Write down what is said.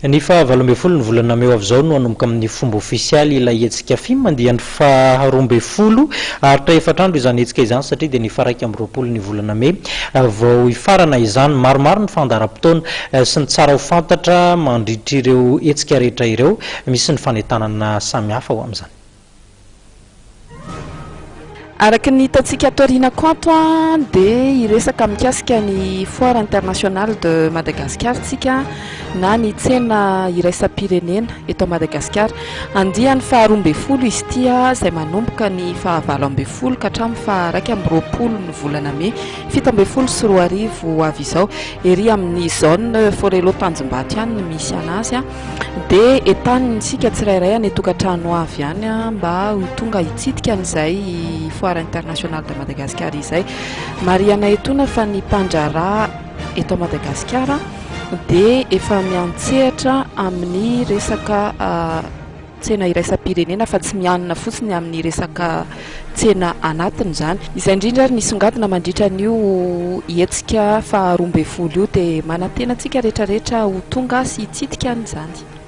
Ny fahavalo folo ny volana May avy no anomboka amin'ny fomba ofisialy ilay hetsika film mandeha ny faharoa folo aritra efatrandro izany hetsika izany satria dia ny faraiky amby roapolo ny volana May vao ifarana izany maromaro ny fandaharam-potoana sy ny tsara ho fantatra mandritra ireo hetsika rehetra ireo misy ny fanentanana samihafa ho amin'izany. Araky ny hitantsika atoriana kanto dia iresaka mikasika ny foire internationale de Madagascar tsika na ny tsena iraisam-pirenena eto Madagascar. Andiany faharoa folo izy tia izay manomboka ny fahavalo amby folo ka hatramin'ny faharaiky amby roapolo ny volana May, fito amby folo sy roa arivo avy izao ery amin'ny zone Forelo Tanjombato ihany ny misy anazy dia entanintsika tsirairay any tokantrano avy ihany mba ho tonga hitsidika an'izay foire internationale de Madagascar izay. Mariana etona fa ny mpandrara eto Madagascar dia efa miantsehatra amin'ny resaka tsena iraisam-pirenena fa tsy mianina fotsiny amin'ny resaka tsena anatiny izany. Izay indrindra ary nisongadina mandritra an'io hetsika faharoa folo io dia manantena antsika rehetrarehetra ho tonga sy hitsidika an'izany.